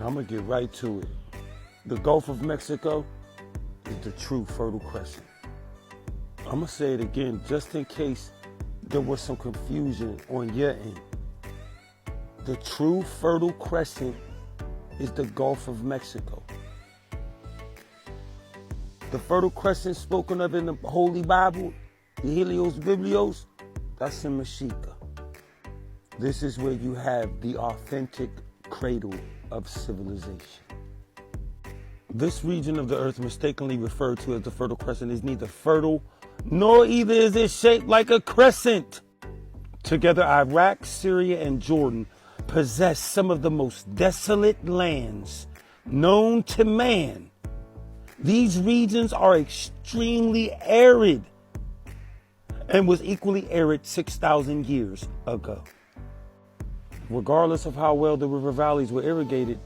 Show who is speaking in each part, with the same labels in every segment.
Speaker 1: I'm going to get right to it. The Gulf of Mexico is the true Fertile Crescent. I'm going to say it again just in case there was some confusion on your end. The true Fertile Crescent is the Gulf of Mexico. The Fertile Crescent spoken of in the Holy Bible, the Helios Biblios, that's in Mexico. This is where you have the authentic cradle of civilization. This region of the earth, mistakenly referred to as the Fertile Crescent, is neither fertile nor either is it shaped like a crescent. Together, Iraq, Syria, and Jordan possess some of the most desolate lands known to man. These regions are extremely arid and was equally arid 6,000 years ago. Regardless of how well the river valleys were irrigated,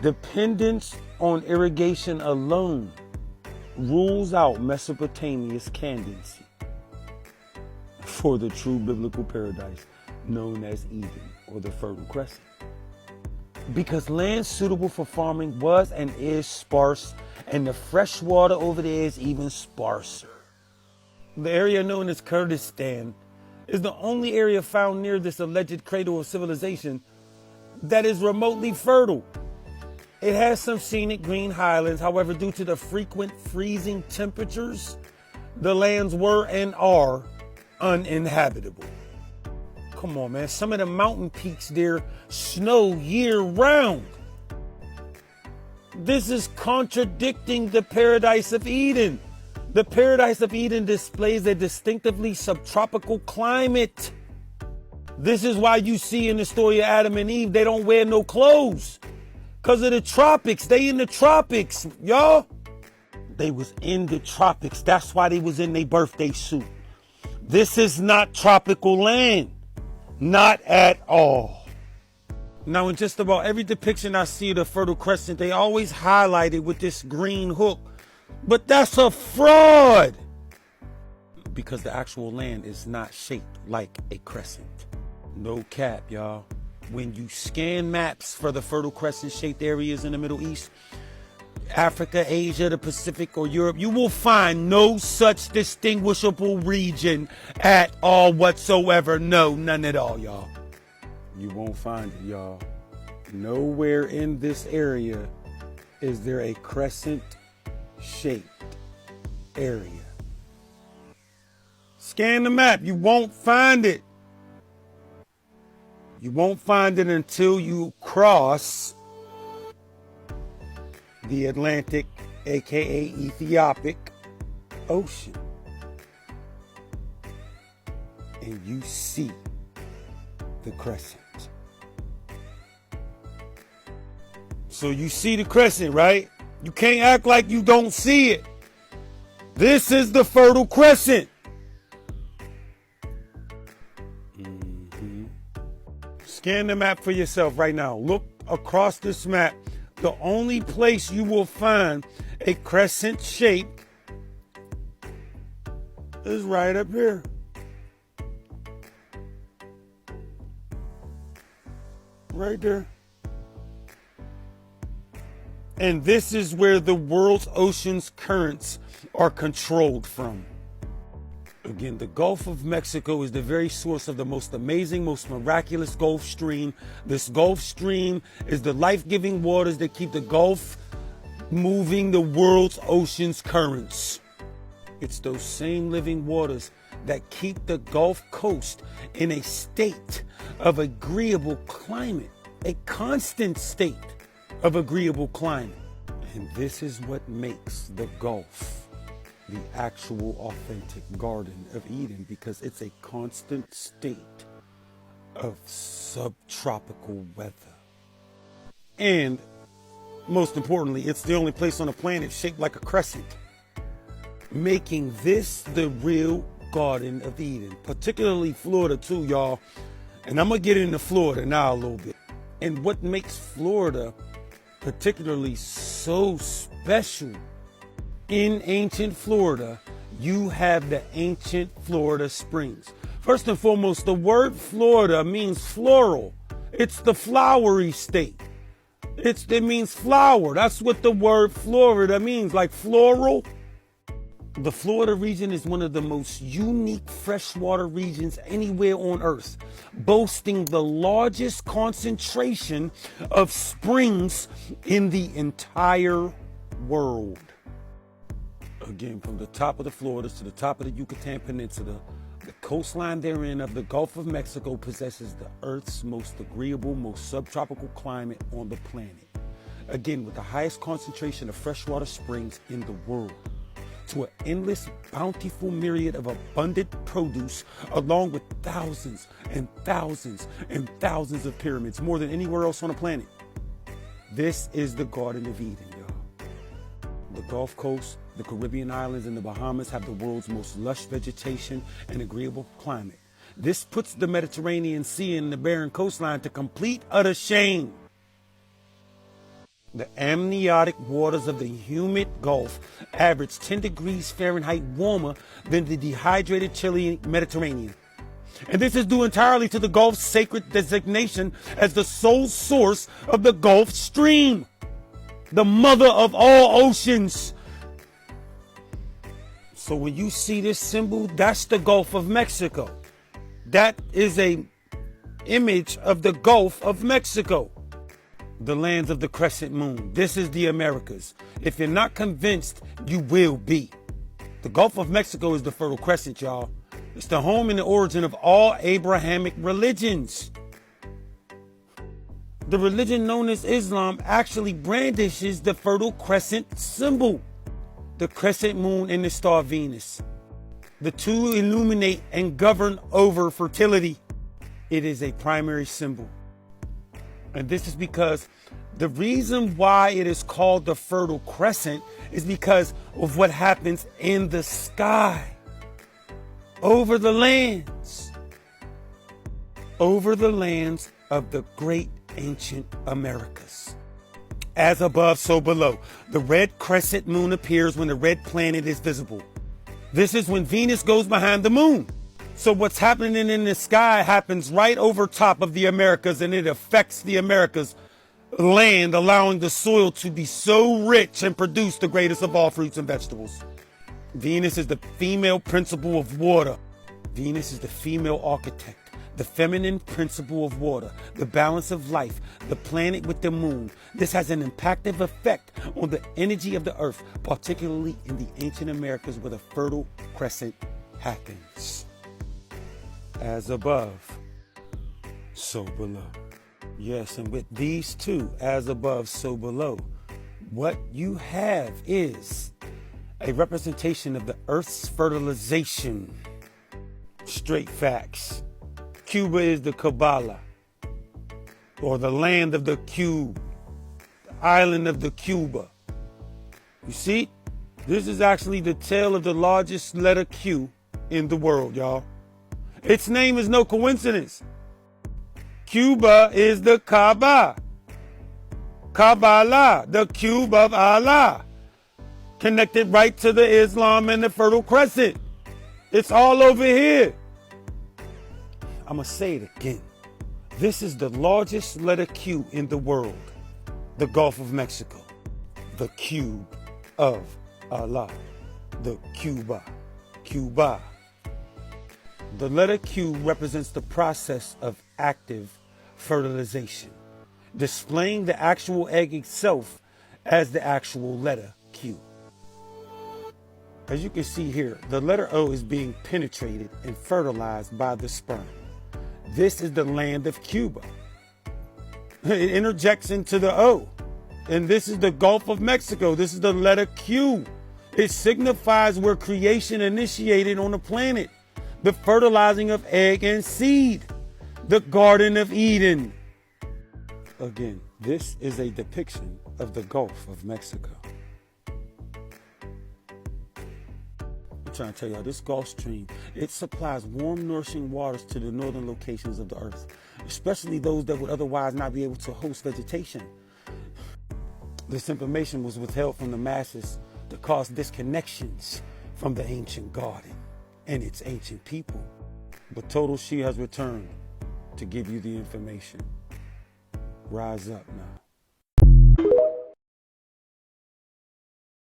Speaker 1: dependence on irrigation alone rules out Mesopotamia's candidacy for the true biblical paradise known as Eden or the Fertile Crescent. Because land suitable for farming was and is sparse, and the fresh water over there is even sparser. The area known as Kurdistan is the only area found near this alleged cradle of civilization that is remotely fertile. It has some scenic green highlands. However, due to the frequent freezing temperatures, the lands were and are uninhabitable. Come on, man. Some of the mountain peaks there snow year round. This is contradicting the paradise of Eden. The paradise of Eden displays a distinctively subtropical climate. This is why you see in the story of Adam and Eve, they don't wear no clothes. Because of the tropics. They in the tropics, y'all. They was in the tropics. That's why they was in their birthday suit. This is not tropical land. Not at all. Now, in just about every depiction I see of the Fertile Crescent, they always highlight it with this green hook. But that's a fraud. Because the actual land is not shaped like a crescent. No cap, y'all. When you scan maps for the Fertile Crescent shaped areas in the Middle East, Africa, Asia, the Pacific, or Europe, you will find no such distinguishable region at all whatsoever. No, none at all, y'all. You won't find it, y'all. Nowhere in this area is there a crescent-shaped area. Scan the map. You won't find it. You won't find it until you cross the Atlantic, aka Ethiopic Ocean. And you see the crescent. So you see the crescent, right? You can't act like you don't see it. This is the Fertile Crescent. Scan the map for yourself right now. Look across this map. The only place you will find a crescent shape is right up here. Right there. And this is where the world's ocean's currents are controlled from. Again, the Gulf of Mexico is the very source of the most amazing, most miraculous Gulf Stream. This Gulf Stream is the life-giving waters that keep the Gulf moving the world's ocean's currents. It's those same living waters that keep the Gulf Coast in a state of agreeable climate, a constant state of agreeable climate. And this is what makes the Gulf the actual authentic Garden of Eden, because it's a constant state of subtropical weather. And most importantly, it's the only place on the planet shaped like a crescent, making this the real Garden of Eden, particularly Florida too, y'all. And I'm gonna get into Florida now a little bit. And what makes Florida particularly so special, in ancient Florida, you have the ancient Florida Springs. First and foremost, the word Florida means floral. It's the flowery state. It means flower. That's what the word Florida means, like floral. The Florida region is one of the most unique freshwater regions anywhere on Earth, boasting the largest concentration of springs in the entire world. Again, from the top of the Floridas to the top of the Yucatan Peninsula, the coastline therein of the Gulf of Mexico possesses the Earth's most agreeable, most subtropical climate on the planet. Again, with the highest concentration of freshwater springs in the world, to an endless, bountiful myriad of abundant produce, along with thousands and thousands and thousands of pyramids, more than anywhere else on the planet. This is the Garden of Eden, y'all. The Gulf Coast, the Caribbean islands, and the Bahamas have the world's most lush vegetation and agreeable climate. This puts the Mediterranean Sea and the barren coastline to complete utter shame. The amniotic waters of the humid Gulf average 10 degrees Fahrenheit warmer than the dehydrated chilly Mediterranean. And this is due entirely to the Gulf's sacred designation as the sole source of the Gulf Stream, the mother of all oceans. So when you see this symbol, that's the Gulf of Mexico. That is an image of the Gulf of Mexico. The lands of the crescent moon. This is the Americas. If you're not convinced, you will be. The Gulf of Mexico is the Fertile Crescent, y'all. It's the home and the origin of all Abrahamic religions. The religion known as Islam actually brandishes the Fertile Crescent symbol, the crescent moon and the star Venus. The two illuminate and govern over fertility. It is a primary symbol. And this is because the reason why it is called the Fertile Crescent is because of what happens in the sky, over the lands of the great ancient Americas. As above, so below. The red crescent moon appears when the red planet is visible. This is when Venus goes behind the moon. So what's happening in the sky happens right over top of the Americas, and it affects the Americas land, allowing the soil to be so rich and produce the greatest of all fruits and vegetables. Venus is the female principle of water. Venus is the female architect, the feminine principle of water, the balance of life, the planet with the moon. This has an impactful effect on the energy of the earth, particularly in the ancient Americas where the Fertile Crescent happens. As above, so below. Yes, and with these two, as above, so below, what you have is a representation of the Earth's fertilization. Straight facts. Cuba is the Kabbalah, or the land of the cube, the island of the Cuba. You see, this is actually the tail of the largest letter Q in the world, y'all. Its name is no coincidence. Cuba is the Kaaba. Kabbalah, the cube of Allah, connected right to the Islam and the Fertile Crescent. It's all over here. I'm going to say it again. This is the largest letter Q in the world, the Gulf of Mexico, the cube of Allah, the Cuba. The letter Q represents the process of active fertilization, displaying the actual egg itself as the actual letter Q. As you can see here, the letter O is being penetrated and fertilized by the sperm. This is the land of Cuba. It interjects into the O. And this is the Gulf of Mexico. This is the letter Q. It signifies where creation initiated on the planet. The fertilizing of egg and seed, the Garden of Eden. Again, this is a depiction of the Gulf of Mexico. I'm trying to tell y'all, this Gulf Stream, it supplies warm, nourishing waters to the northern locations of the earth, especially those that would otherwise not be able to host vegetation. This information was withheld from the masses to cause disconnections from the ancient garden and its ancient people. But Total She has returned to give you the information. Rise up now.